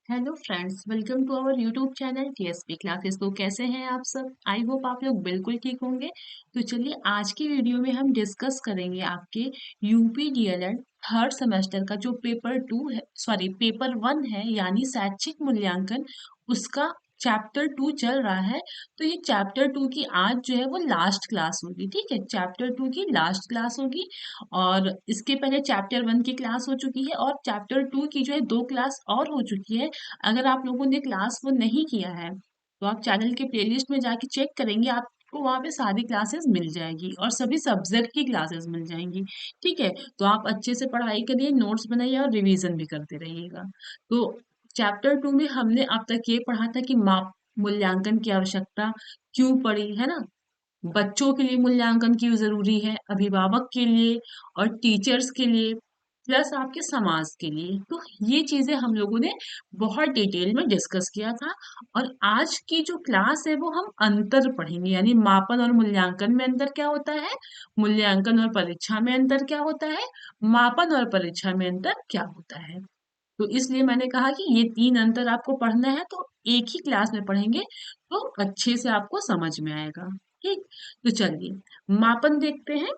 Hello friends, welcome to our YouTube channel TSP classes. तो कैसे हैं आप सब? आई होप आप लोग बिल्कुल ठीक होंगे। तो चलिए आज की वीडियो में हम डिस्कस करेंगे आपके यूपी डीएलएड थर्ड सेमेस्टर का जो पेपर 1 है, यानी शैक्षिक मूल्यांकन, उसका चैप्टर 2 चल रहा है। तो ये चैप्टर 2 की आज जो है वो लास्ट क्लास होगी। ठीक है, चैप्टर 2 की लास्ट क्लास होगी। और इसके पहले चैप्टर 1 की क्लास हो चुकी है और चैप्टर 2 की जो है 2 क्लास और हो चुकी है। अगर आप लोगों ने क्लास वो नहीं किया है तो आप चैनल के प्लेलिस्ट में जाके चेक करेंगे, आपको वहाँ पे सारी क्लासेस मिल जाएगी और सभी सब्जेक्ट की क्लासेस मिल जाएंगी। ठीक है, तो आप अच्छे से पढ़ाई करिए, नोट्स बनाइए और रिवीजन भी करते रहिएगा। तो चैप्टर 2 में हमने अब तक ये पढ़ा था कि माप मूल्यांकन की आवश्यकता क्यों पड़ी, है ना। बच्चों के लिए मूल्यांकन क्यों जरूरी है, अभिभावक के लिए और टीचर्स के लिए, प्लस आपके समाज के लिए। तो ये चीजें हम लोगों ने बहुत डिटेल में डिस्कस किया था। और आज की जो क्लास है वो हम अंतर पढ़ेंगे, यानी मापन और मूल्यांकन में अंतर क्या होता है, मूल्यांकन और परीक्षा में अंतर क्या होता है, मापन और परीक्षा में अंतर क्या होता है। तो इसलिए मैंने कहा कि ये तीन अंतर आपको पढ़ना है तो एक ही क्लास में पढ़ेंगे तो अच्छे से आपको समझ में आएगा। ठीक, तो चलिए मापन देखते हैं।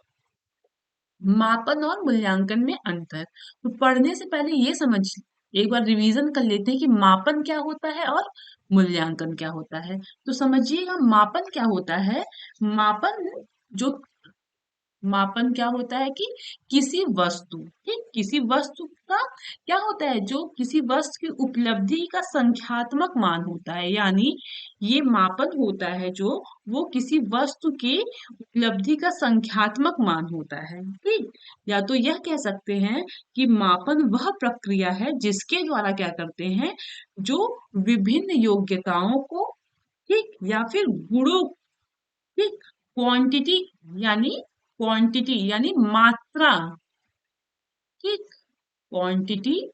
मापन और मूल्यांकन में अंतर। तो पढ़ने से पहले ये समझ, एक बार रिवीजन कर लेते हैं कि मापन क्या होता है और मूल्यांकन क्या होता है। तो समझिएगा, मापन क्या होता है। मापन जो मापन क्या होता है कि किसी वस्तु, ठीक, किसी वस्तु का क्या होता है, जो किसी वस्तु की उपलब्धि का संख्यात्मक मान होता है। यानी ये मापन होता है जो वो किसी वस्तु की उपलब्धि का संख्यात्मक मान होता है। ठीक, या तो यह कह सकते हैं कि मापन वह प्रक्रिया है जिसके द्वारा क्या करते हैं, जो विभिन्न योग्यताओं को, ठीक, या फिर गुणों, ठीक, क्वांटिटी यानी मात्रा, ठीक, क्वांटिटी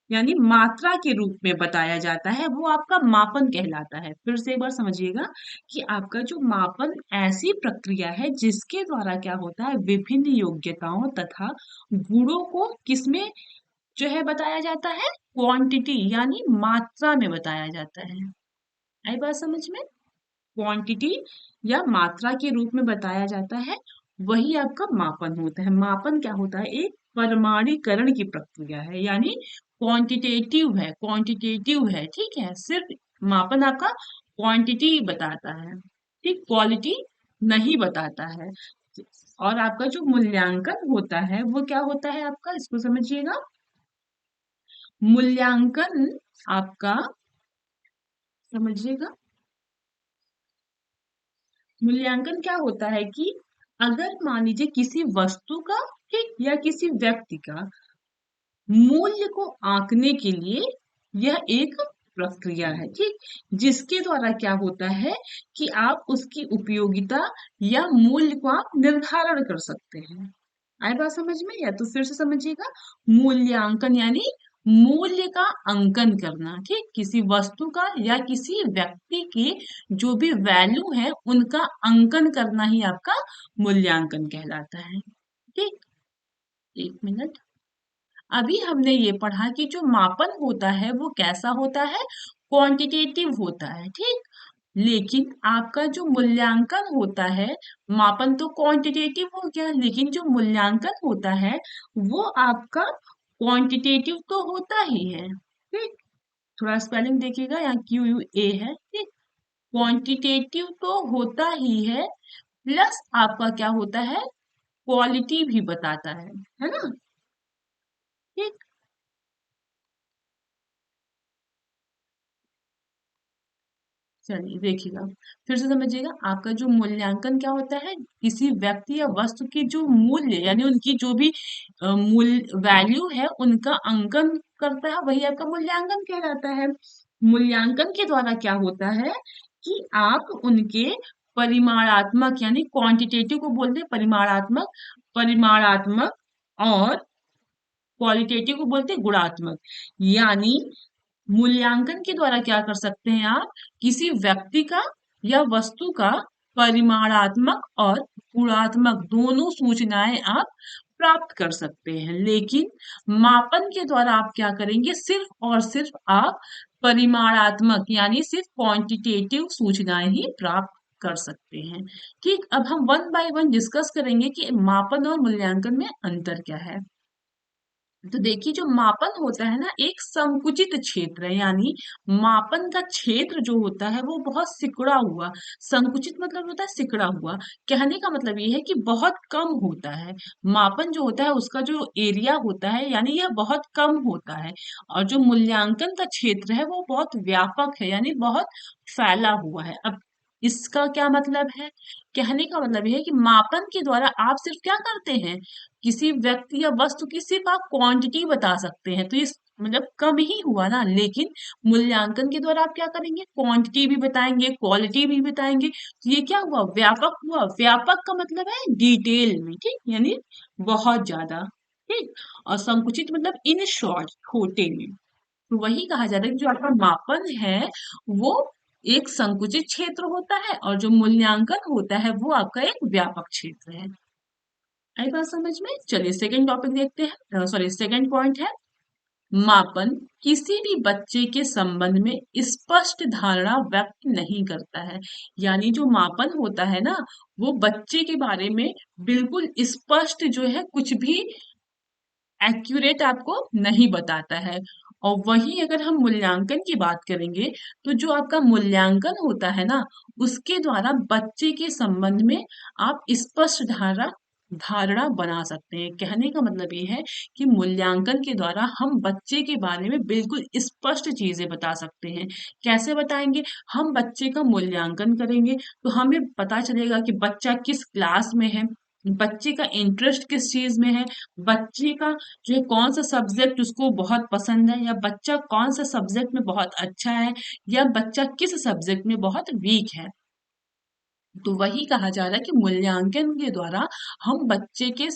यानी मात्रा के रूप में बताया जाता है, वो आपका मापन कहलाता है। फिर से एक बार समझिएगा कि आपका जो मापन ऐसी प्रक्रिया है जिसके द्वारा क्या होता है, विभिन्न योग्यताओं तथा गुणों को किसमें जो है बताया जाता है, क्वांटिटी यानी मात्रा में बताया जाता है। आई बात समझ में? क्वांटिटी या मात्रा के रूप में बताया जाता है, वही आपका मापन होता है। मापन क्या होता है, एक परिमाणीकरण की प्रक्रिया है, यानी क्वांटिटेटिव है। ठीक है, सिर्फ मापन आपका क्वांटिटी बताता है, ठीक, क्वालिटी नहीं बताता है। और आपका जो मूल्यांकन होता है वो क्या होता है आपका, इसको समझिएगा। मूल्यांकन आपका, समझिएगा, मूल्यांकन क्या होता है कि अगर मान लीजिए किसी वस्तु का, ठीक, या किसी व्यक्ति का मूल्य को आंकने के लिए यह एक प्रक्रिया है, ठीक, जिसके द्वारा क्या होता है कि आप उसकी उपयोगिता या मूल्य को आप निर्धारण कर सकते हैं। आए बात समझ में? या तो फिर से समझिएगा, मूल्यांकन यानी मूल्य का अंकन करना, ठीक, किसी वस्तु का या किसी व्यक्ति की जो भी वैल्यू है उनका अंकन करना ही आपका मूल्यांकन कहलाता है। ठीक, एक मिनट। अभी हमने ये पढ़ा कि जो मापन होता है वो कैसा होता है, क्वांटिटेटिव होता है। ठीक, लेकिन आपका जो मूल्यांकन होता है, मापन तो क्वांटिटेटिव हो गया, लेकिन जो मूल्यांकन होता है वो आपका क्वांटिटेटिव तो होता ही है। ठीक, थोड़ा स्पेलिंग देखिएगा, यहाँ क्यू यू ए है। ठीक, क्वांटिटेटिव तो होता ही है, प्लस आपका क्या होता है, क्वालिटी भी बताता है ना। ठीक, चलिए देखिएगा, फिर से समझिएगा, आपका जो मूल्यांकन क्या होता है, किसी व्यक्ति या वस्तु की जो मूल्य यानी उनकी जो भी मूल्य वैल्यू है उनका अंकन करता है, वही आपका मूल्यांकन कहलाता है। मूल्यांकन के द्वारा क्या होता है कि आप उनके परिमाणात्मक यानी क्वांटिटेटिव को बोलते हैं परिमाणात्मक, परिमाणात्मक, और क्वालिटेटिव को बोलते हैं गुणात्मक। यानी मूल्यांकन के द्वारा क्या कर सकते हैं आप, किसी व्यक्ति का या वस्तु का परिमाणात्मक और गुणात्मक दोनों सूचनाएं आप प्राप्त कर सकते हैं। लेकिन मापन के द्वारा आप क्या करेंगे, सिर्फ और सिर्फ आप परिमाणात्मक यानी सिर्फ क्वांटिटेटिव सूचनाएं ही प्राप्त कर सकते हैं। ठीक, अब हम वन बाय वन डिस्कस करेंगे कि मापन और मूल्यांकन में अंतर क्या है। तो देखिए, जो मापन होता है ना, एक संकुचित क्षेत्र है, यानी मापन का क्षेत्र जो होता है वो बहुत सिकुड़ा हुआ, संकुचित मतलब होता है सिकुड़ा हुआ। कहने का मतलब ये है कि बहुत कम होता है। मापन जो होता है उसका जो एरिया होता है, यानी यह बहुत कम होता है। और जो मूल्यांकन का क्षेत्र है वो बहुत व्यापक है, यानी बहुत फैला हुआ है। अब इसका क्या मतलब है? कहने का मतलब ये है कि मापन के द्वारा आप सिर्फ क्या करते हैं, किसी व्यक्ति या वस्तु की सिर्फ आप क्वांटिटी बता सकते हैं, तो इस मतलब कम ही हुआ ना। लेकिन मूल्यांकन के द्वारा आप क्या करेंगे, क्वांटिटी भी बताएंगे, क्वालिटी भी बताएंगे, तो ये क्या हुआ, व्यापक हुआ। व्यापक का मतलब है डिटेल में, ठीक, यानी बहुत ज्यादा। ठीक, और संकुचित मतलब इन शॉर्ट, छोटे में। तो वही कहा जाता है कि जो आपका मापन है वो एक संकुचित क्षेत्र होता है, और जो मूल्यांकन होता है वो आपका एक व्यापक क्षेत्र है। आई बात समझ में? चलिए सेकंड टॉपिक देखते हैं, सॉरी सेकंड पॉइंट है, मापन किसी भी बच्चे के संबंध में स्पष्ट धारणा व्यक्त नहीं करता है। यानी जो मापन होता है ना, वो बच्चे के बारे में बिल्कुल स्पष्ट जो है कुछ भी एक्यूरेट आपको नहीं बताता है। और वहीं अगर हम मूल्यांकन की बात करेंगे, तो जो आपका मूल्यांकन होता है ना, उसके द्वारा बच्चे के संबंध में आप स्पष्ट धारणा धारणा बना सकते हैं। कहने का मतलब ये है कि मूल्यांकन के द्वारा हम बच्चे के बारे में बिल्कुल स्पष्ट चीजें बता सकते हैं। कैसे बताएंगे? हम बच्चे का मूल्यांकन करेंगे तो हमें पता चलेगा कि बच्चा किस क्लास में है, बच्चे का इंटरेस्ट किस चीज में है, बच्चे का जो है कौन सा सब्जेक्ट उसको बहुत पसंद है, या बच्चा कौन सा सब्जेक्ट में बहुत अच्छा है, या बच्चा किस सब्जेक्ट में बहुत वीक है। तो वही कहा जा रहा है कि मूल्यांकन के द्वारा हम बच्चे के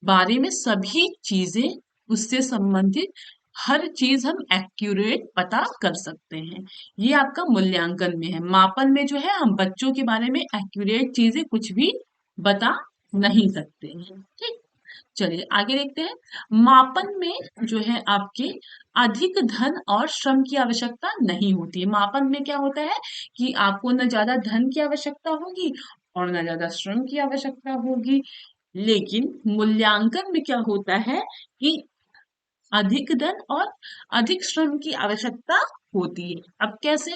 बारे में सभी चीजें, उससे संबंधित हर चीज हम एक्यूरेट पता कर सकते हैं। ये आपका मूल्यांकन में है। मापन में जो है हम बच्चों के बारे में एक्यूरेट चीजें कुछ भी बता नहीं सकते हैं। ठीक, चलिए आगे देखते हैं। मापन में जो है आपके अधिक धन और श्रम की आवश्यकता नहीं होती है। मापन में क्या होता है कि आपको न ज्यादा धन की आवश्यकता होगी और न ज्यादा श्रम की आवश्यकता होगी। लेकिन मूल्यांकन में क्या होता है कि अधिक धन और अधिक श्रम की आवश्यकता होती है। अब कैसे?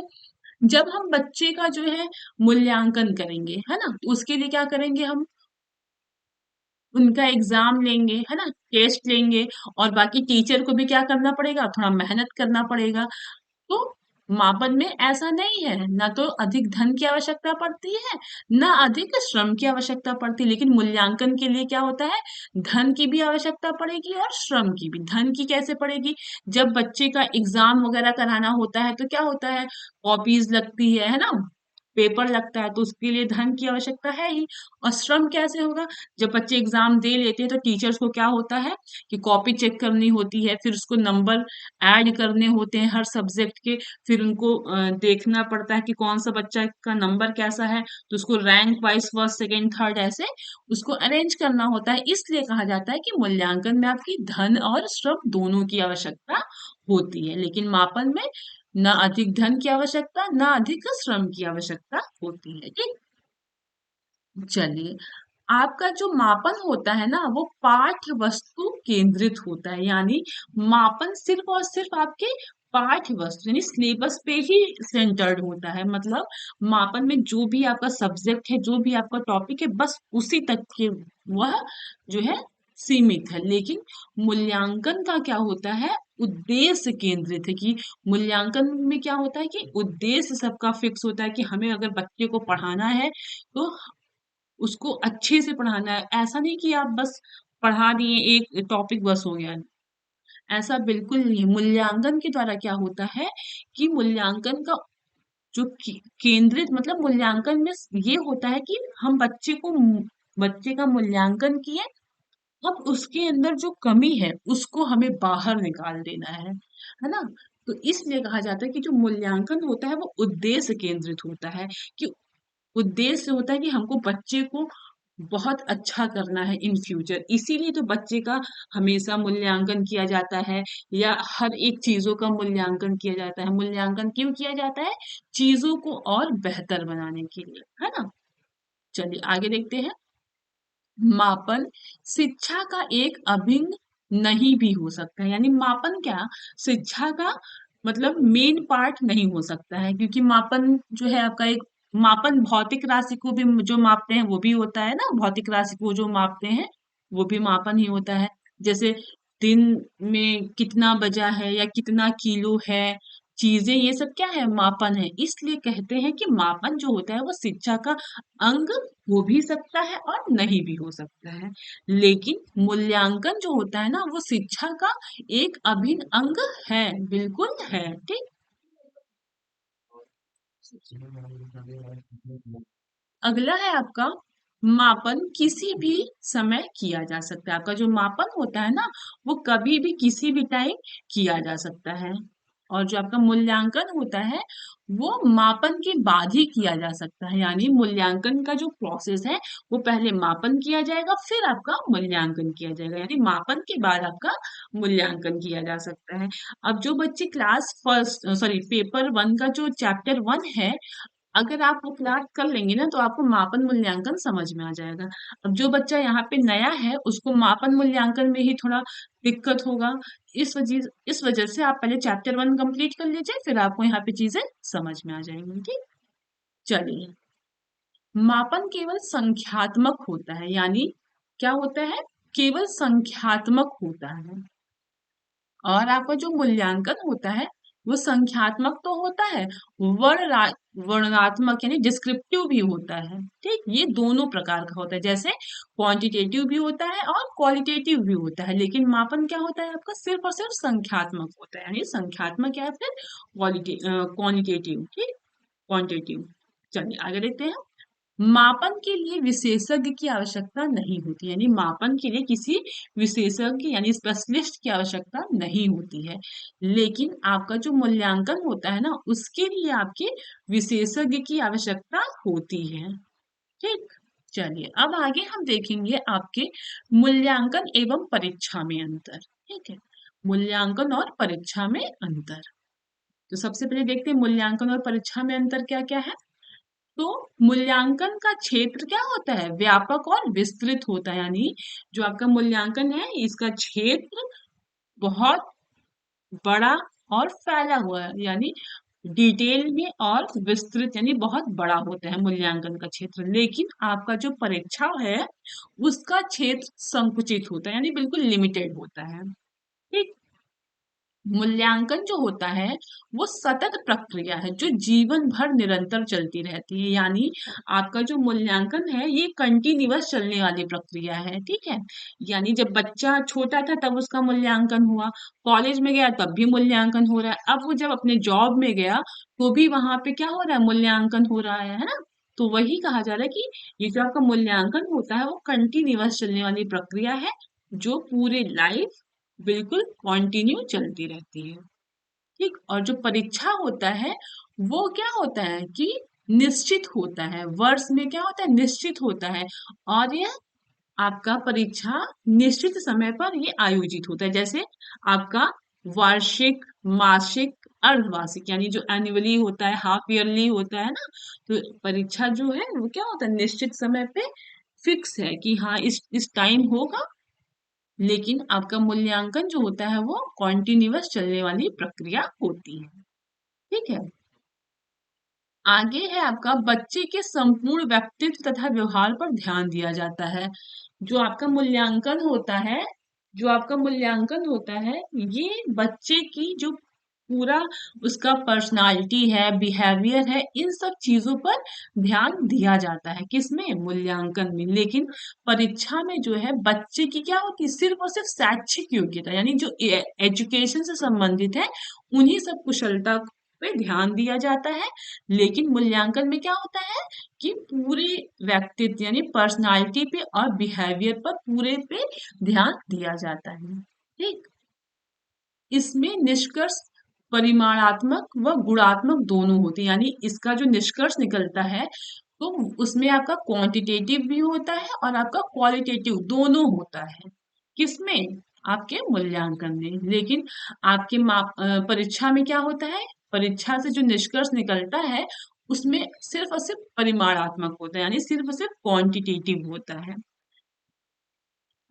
जब हम बच्चे का जो है मूल्यांकन करेंगे, है ना, तो उसके लिए क्या करेंगे, हम उनका एग्जाम लेंगे, है ना, टेस्ट लेंगे, और बाकी टीचर को भी क्या करना पड़ेगा, थोड़ा मेहनत करना पड़ेगा। तो मापन में ऐसा नहीं है, ना तो अधिक धन की आवश्यकता पड़ती है, ना अधिक श्रम की आवश्यकता पड़ती है। लेकिन मूल्यांकन के लिए क्या होता है, धन की भी आवश्यकता पड़ेगी और श्रम की भी। धन की कैसे पड़ेगी, जब बच्चे का एग्जाम वगैरह कराना होता है तो क्या होता है, कॉपीज लगती है ना, पेपर लगता है, तो उसके लिए धन की आवश्यकता है ही। और श्रम कैसे होगा, जब बच्चे एग्जाम दे लेते हैं तो टीचर्स को क्या होता है कि कॉपी चेक करनी होती है, फिर उसको नंबर ऐड करने होते हैं हर सब्जेक्ट के, फिर उनको देखना पड़ता है कि कौन सा बच्चा का नंबर कैसा है, तो उसको rank wise first second third ऐसे उसको अरेंज करना होता है। इसलिए कहा जाता है कि मूल्यांकन में आपकी धन और श्रम दोनों की आवश्यकता होती है, लेकिन मापन में ना अधिक धन की आवश्यकता ना अधिक श्रम की आवश्यकता होती है। ठीक, चलिए, आपका जो मापन होता है ना वो पाठ्य वस्तु केंद्रित होता है। यानी मापन सिर्फ और सिर्फ आपके पाठ्य वस्तु यानी सिलेबस पे ही सेंटर्ड होता है। मतलब मापन में जो भी आपका सब्जेक्ट है, जो भी आपका टॉपिक है, बस उसी तक के वह जो है सीमित है। लेकिन मूल्यांकन का क्या होता है, उद्देश्य केंद्रित है। कि मूल्यांकन में क्या होता है कि उद्देश्य सबका फिक्स होता है कि हमें अगर बच्चे को पढ़ाना है तो उसको अच्छे से पढ़ाना है। ऐसा नहीं कि आप बस पढ़ा दिए, एक टॉपिक बस हो गया। ऐसा बिल्कुल नहीं है। मूल्यांकन के द्वारा क्या होता है कि मूल्यांकन का जो केंद्रित मतलब मूल्यांकन में ये होता है कि हम बच्चे का मूल्यांकन किए, अब उसके अंदर जो कमी है उसको हमें बाहर निकाल देना है ना। तो इसलिए कहा जाता है कि जो मूल्यांकन होता है वो उद्देश्य केंद्रित होता है। कि उद्देश्य होता है कि हमको बच्चे को बहुत अच्छा करना है इन फ्यूचर, इसीलिए तो बच्चे का हमेशा मूल्यांकन किया जाता है, या हर एक चीजों का मूल्यांकन किया जाता है। मूल्यांकन क्यों किया जाता है? चीजों को और बेहतर बनाने के लिए, है ना। चलिए आगे देखते हैं। मापन शिक्षा का एक अभिन्न नहीं भी हो सकता है, यानी मापन क्या, शिक्षा का मतलब मेन पार्ट नहीं हो सकता है, क्योंकि मापन जो है आपका एक, मापन भौतिक राशि को भी जो मापते हैं वो भी होता है ना, भौतिक राशि को जो मापते हैं वो भी मापन ही होता है। जैसे दिन में कितना बजा है या कितना किलो है, चीजें ये सब क्या है, मापन है। इसलिए कहते हैं कि मापन जो होता है वो शिक्षा का अंग हो भी सकता है और नहीं भी हो सकता है, लेकिन मूल्यांकन जो होता है ना वो शिक्षा का एक अभिन्न अंग है, बिल्कुल है, ठीक। अगला है आपका, मापन किसी भी समय किया जा सकता है। आपका जो मापन होता है ना वो कभी भी किसी भी टाइम किया जा सकता है। और जो आपका मूल्यांकन होता है वो मापन के बाद ही किया जा सकता है, यानी मूल्यांकन का जो प्रोसेस है वो पहले मापन किया जाएगा फिर आपका मूल्यांकन किया जाएगा, यानी मापन के बाद आपका मूल्यांकन किया जा सकता है। अब जो बच्चे class first sorry paper one का जो चैप्टर वन है, अगर आप वो क्लास कर लेंगे ना तो आपको मापन मूल्यांकन समझ में आ जाएगा। अब जो बच्चा यहाँ पे नया है उसको मापन मूल्यांकन में ही थोड़ा दिक्कत होगा। इस वजह से आप पहले चैप्टर वन कंप्लीट कर लीजिए, फिर आपको यहाँ पे चीजें समझ में आ जाएंगी, ठीक। चलिए, मापन केवल संख्यात्मक होता है, यानी क्या होता है, केवल संख्यात्मक होता है। और आपका जो मूल्यांकन होता है वो संख्यात्मक तो होता है, वर्णनात्मक यानी डिस्क्रिप्टिव भी होता है, ठीक। ये दोनों प्रकार का होता है, जैसे क्वांटिटेटिव भी होता है और क्वालिटेटिव भी होता है, लेकिन मापन क्या होता है आपका, सिर्फ और सिर्फ संख्यात्मक होता है, यानी संख्यात्मक या फिर क्वालिटेटिव, ठीक, क्वांटिटेटिव। चलिए आगे देखते हैं। मापन के लिए विशेषज्ञ की आवश्यकता नहीं होती, यानी मापन के लिए किसी विशेषज्ञ यानी स्पेशलिस्ट की आवश्यकता नहीं होती है, लेकिन आपका जो मूल्यांकन होता है ना उसके लिए आपके विशेषज्ञ की आवश्यकता होती है, ठीक। चलिए अब आगे हम देखेंगे आपके मूल्यांकन एवं परीक्षा में अंतर, ठीक है। मूल्यांकन और परीक्षा में अंतर, तो सबसे पहले देखते हैं मूल्यांकन और परीक्षा में अंतर क्या क्या है। तो मूल्यांकन का क्षेत्र क्या होता है, व्यापक और विस्तृत होता है, यानी जो आपका मूल्यांकन है इसका क्षेत्र बहुत बड़ा और फैला हुआ है, यानी डिटेल में और विस्तृत, यानी बहुत बड़ा होता है मूल्यांकन का क्षेत्र। लेकिन आपका जो परीक्षा है उसका क्षेत्र संकुचित होता है, यानी बिल्कुल लिमिटेड होता है, ठीक। मूल्यांकन जो होता है वो सतत प्रक्रिया है जो जीवन भर निरंतर चलती रहती है, यानी आपका जो मूल्यांकन है ये कंटिन्यूअस चलने वाली प्रक्रिया है, ठीक है। यानी जब बच्चा छोटा था तब उसका मूल्यांकन हुआ, कॉलेज में गया तब भी मूल्यांकन हो रहा है, अब वो जब अपने जॉब में गया तो भी वहां पे क्या हो रहा है, मूल्यांकन हो रहा है ना। तो वही कहा जा रहा है कि ये जो आपका मूल्यांकन होता है वो कंटिन्यूअस चलने वाली प्रक्रिया है जो पूरे लाइफ बिल्कुल कंटिन्यू चलती रहती है, ठीक। और जो परीक्षा होता है वो क्या होता है कि निश्चित होता है, वर्ष में क्या होता है, निश्चित होता है। और ये आपका परीक्षा निश्चित समय पर ये आयोजित होता है, जैसे आपका वार्षिक, मासिक, अर्धवार्षिक, यानी जो एनुअली होता है, हाफ ईयरली होता है ना। तो परीक्षा जो है वो क्या होता है, निश्चित समय पे फिक्स है कि हाँ इस टाइम होगा, लेकिन आपका मूल्यांकन जो होता है वो कॉन्टिन्यूअस चलने वाली प्रक्रिया होती है, ठीक है। आगे है आपका, बच्चे के संपूर्ण व्यक्तित्व तथा व्यवहार पर ध्यान दिया जाता है। जो आपका मूल्यांकन होता है, जो आपका मूल्यांकन होता है ये बच्चे की जो पूरा उसका पर्सनालिटी है, बिहेवियर है, इन सब चीजों पर ध्यान दिया जाता है, किसमें, मूल्यांकन में। लेकिन परीक्षा में जो है बच्चे की क्या होती है, सिर्फ और सिर्फ शैक्षिक योग्यता, यानी जो एजुकेशन से संबंधित है उन्हीं सब कुशलता पे ध्यान दिया जाता है। लेकिन मूल्यांकन में क्या होता है कि पूरे व्यक्तित्व यानी पर्सनालिटी पे और बिहेवियर पर पूरे पे ध्यान दिया जाता है, ठीक। इसमें निष्कर्ष परिमाणात्मक व गुणात्मक दोनों होते हैं, यानी इसका जो निष्कर्ष निकलता है तो उसमें आपका क्वांटिटेटिव भी होता है और आपका क्वालिटेटिव दोनों होता है। किसमें? आपके मूल्यांकन में। लेकिन आपके परीक्षा में क्या होता है? परीक्षा से जो निष्कर्ष निकलता है उसमें सिर्फ और सिर्फ परिमाणात्मक होता है, यानी सिर्फ और सिर्फ क्वांटिटेटिव होता है।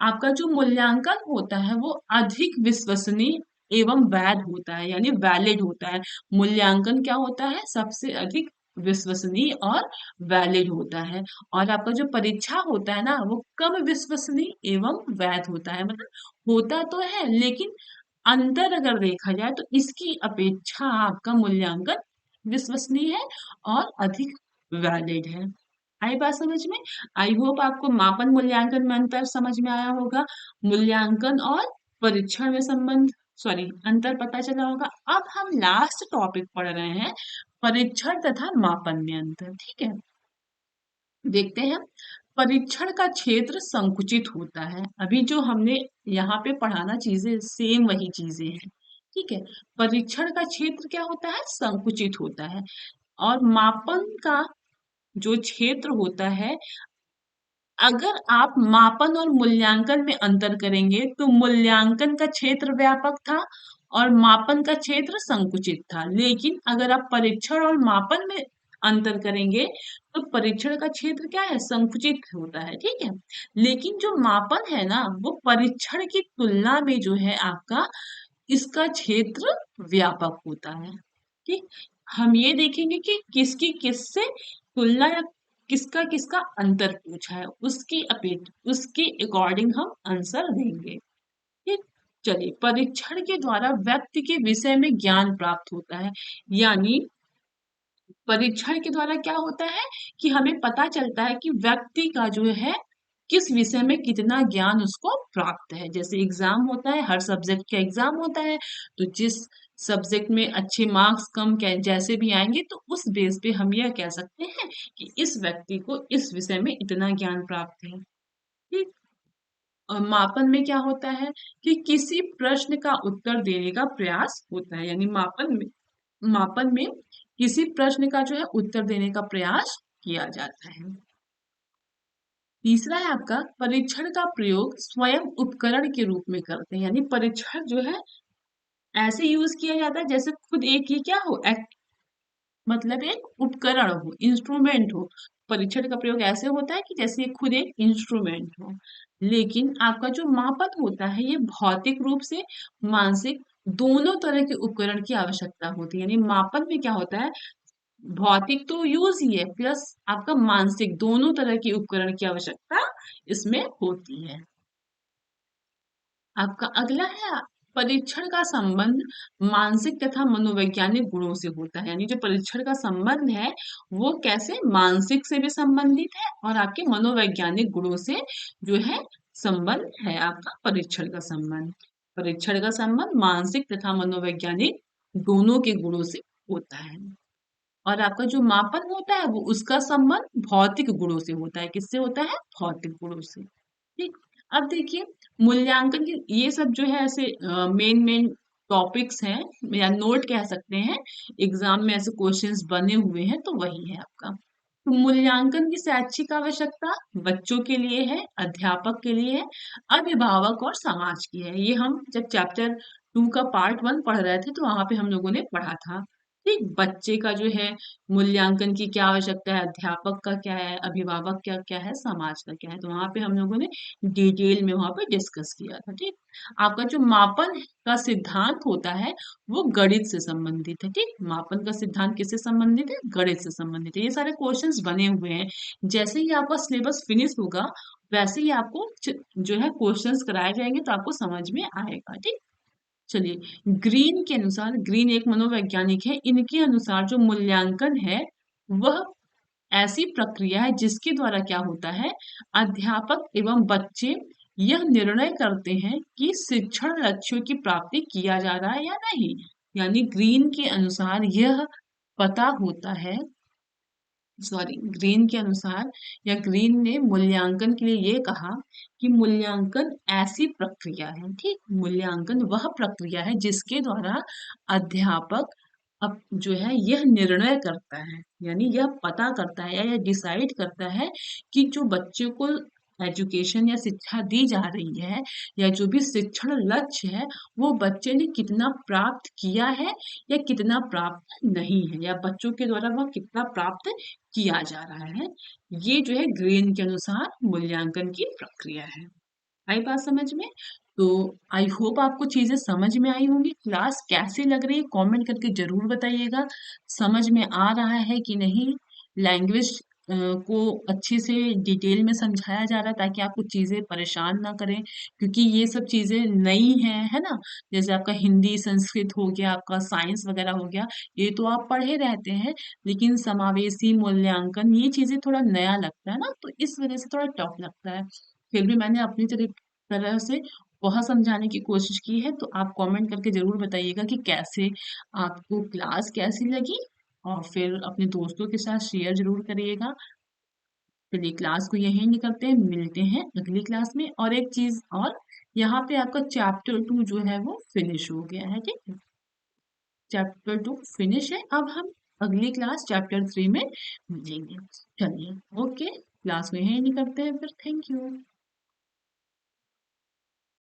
आपका जो मूल्यांकन होता है वो अधिक विश्वसनीय एवं वैध होता है, यानी वैलिड होता है। मूल्यांकन क्या होता है? सबसे अधिक विश्वसनीय और वैलिड होता है। और आपका जो परीक्षा होता है ना वो कम विश्वसनीय एवं वैध होता है। मतलब होता तो है लेकिन अंतर अगर देखा जाए तो इसकी अपेक्षा आपका मूल्यांकन विश्वसनीय है और अधिक वैलिड है। आई बात समझ में? आई होप आपको मापन मूल्यांकन में अंतर समझ में आया होगा। मूल्यांकन और परीक्षण में संबंध, सॉरी, अंतर पता चला होगा। अब हम लास्ट टॉपिक पढ़ रहे हैं, परीक्षण तथा मापन में अंतर। ठीक है, देखते हैं। परीक्षण का क्षेत्र संकुचित होता है। अभी जो हमने यहाँ पे पढ़ाना चीजें सेम वही चीजें हैं। ठीक है, परीक्षण का क्षेत्र क्या होता है? संकुचित होता है। और मापन का जो क्षेत्र होता है, अगर आप मापन और मूल्यांकन में अंतर करेंगे तो मूल्यांकन का क्षेत्र व्यापक था और मापन का क्षेत्र संकुचित था। लेकिन अगर आप परीक्षण और मापन में अंतर करेंगे तो परीक्षण का क्षेत्र क्या है? संकुचित होता है। ठीक है, लेकिन जो मापन है ना वो परीक्षण की तुलना में जो है आपका, इसका क्षेत्र व्यापक होता है। ठीक, हम ये देखेंगे कि किसकी किससे तुलना या किसका किसका अंतर पूछा है, उसकी उसके अकॉर्डिंग हम आंसर देंगे। ठीक, चलिए, परीक्षण के द्वारा व्यक्ति के विषय में ज्ञान प्राप्त होता है। यानी परीक्षण के द्वारा क्या होता है कि हमें पता चलता है कि व्यक्ति का जो है किस विषय में कितना ज्ञान उसको प्राप्त है। जैसे एग्जाम होता है, हर सब्जेक्ट का एग्जाम होता है, तो जिस सब्जेक्ट में अच्छे मार्क्स कम जैसे भी आएंगे तो उस बेस पे हम यह कह सकते हैं कि इस व्यक्ति को इस विषय में इतना ज्ञान प्राप्त है। ठीक, और मापन में क्या होता है कि किसी प्रश्न का उत्तर देने का प्रयास होता है। यानी मापन में किसी प्रश्न का जो है उत्तर देने का प्रयास किया जाता है। तीसरा है आपका, परीक्षण का प्रयोग स्वयं उपकरण के रूप में करते हैं। यानी परीक्षण जो है ऐसे यूज किया जाता है जैसे खुद एक ही क्या हो, मतलब एक उपकरण हो, इंस्ट्रूमेंट हो। परीक्षण का प्रयोग ऐसे होता है कि जैसे ये खुद एक इंस्ट्रूमेंट हो। लेकिन आपका जो मापन होता है ये भौतिक रूप से, मानसिक, दोनों तरह के उपकरण की आवश्यकता होती है। यानी मापन में क्या होता है, भौतिक तो यूज ही है प्लस आपका मानसिक, दोनों तरह के उपकरण की आवश्यकता इसमें होती है। आपका अगला है, परीक्षण का संबंध मानसिक तथा मनोवैज्ञानिक गुणों से होता है। यानी जो परीक्षण का संबंध है वो कैसे, मानसिक से भी संबंधित है और आपके मनोवैज्ञानिक गुणों से जो है संबंध है आपका परीक्षण का संबंध। परीक्षण का संबंध मानसिक तथा मनोवैज्ञानिक दोनों के गुणों से होता है। और आपका जो मापन होता है वो उसका संबंध भौतिक गुणों से होता है। किससे होता है? भौतिक गुणों से। ठीक, अब देखिए, मूल्यांकन के ये सब जो है ऐसे मेन मेन टॉपिक्स हैं या नोट कह सकते हैं, एग्जाम में ऐसे क्वेश्चंस बने हुए हैं तो वही है आपका। तो मूल्यांकन की शैक्षिक आवश्यकता बच्चों के लिए है, अध्यापक के लिए है, अभिभावक और समाज की है। ये हम जब चैप्टर 2 का पार्ट 1 पढ़ रहे थे तो वहां पे हम लोगों ने पढ़ा था। ठीक, बच्चे का जो है मूल्यांकन की क्या आवश्यकता है, अध्यापक का क्या है, अभिभावक का क्या है, समाज का क्या है, तो वहां पे हम लोगों ने डिटेल में वहां पे डिस्कस किया था। ठीक, आपका जो मापन का सिद्धांत होता है वो गणित से संबंधित है। ठीक, मापन का सिद्धांत किससे संबंधित है? गणित से संबंधित है। ये सारे क्वेश्चंस बने हुए हैं। जैसे ही आपका सिलेबस फिनिश होगा वैसे ही आपको जो है क्वेश्चंस कराए जाएंगे तो आपको समझ में आएगा। ठीक, चलिए, ग्रीन के अनुसार, ग्रीन एक मनोवैज्ञानिक है, इनके अनुसार जो मूल्यांकन है वह ऐसी प्रक्रिया है जिसके द्वारा क्या होता है, अध्यापक एवं बच्चे यह निर्णय करते हैं कि शिक्षण लक्ष्यों की प्राप्ति किया जा रहा है या नहीं। यानी ग्रीन के अनुसार यह पता होता है, सॉरी, ग्रीन के अनुसार या ग्रीन ने मूल्यांकन के लिए ये कहा कि मूल्यांकन ऐसी प्रक्रिया है। ठीक, मूल्यांकन वह प्रक्रिया है जिसके द्वारा अध्यापक अब जो है यह निर्णय करता है, यानी यह पता करता है या यह डिसाइड करता है कि जो बच्चे को एजुकेशन या शिक्षा दी जा रही है या जो भी शिक्षण लक्ष्य है वो बच्चे ने कितना प्राप्त किया है या कितना प्राप्त नहीं है, या बच्चों के द्वारा वह कितना प्राप्त किया जा रहा है। ये जो है ग्रीन के अनुसार मूल्यांकन की प्रक्रिया है। आई बात समझ में? तो आई होप आपको चीजें समझ में आई होंगी। क्लास कैसी लग रही है कमेंट करके जरूर बताइएगा। समझ में आ रहा है कि नहीं? लैंग्वेज को अच्छे से डिटेल में समझाया जा रहा है ताकि आपको चीजें परेशान ना करें, क्योंकि ये सब चीजें नई हैं, है ना? जैसे आपका हिंदी संस्कृत हो गया, आपका साइंस वगैरह हो गया, ये तो आप पढ़े रहते हैं, लेकिन समावेशी मूल्यांकन ये चीजें थोड़ा नया लगता है ना, तो इस वजह से थोड़ा टफ लगता है। फिर भी मैंने अपनी तरह से बहुत समझाने की कोशिश की है, तो आप कमेंट करके ज़रूर बताइएगा कि कैसे आपको क्लास कैसी लगी, और फिर अपने दोस्तों के साथ शेयर ज़रूर करिएगा। चलिए क्लास को यहीं एंड करते हैं, मिलते हैं अगली क्लास में। और एक चीज़ और, यहाँ पे आपका चैप्टर 2 जो है वो फिनिश हो गया है, ठीक है? चैप्टर 2 फिनिश है। अब हम अगली क्लास चैप्टर 3 में मिलेंगे। चलिए, ओके, क्लास को यहीं एंड करते हैं फिर। Thank you.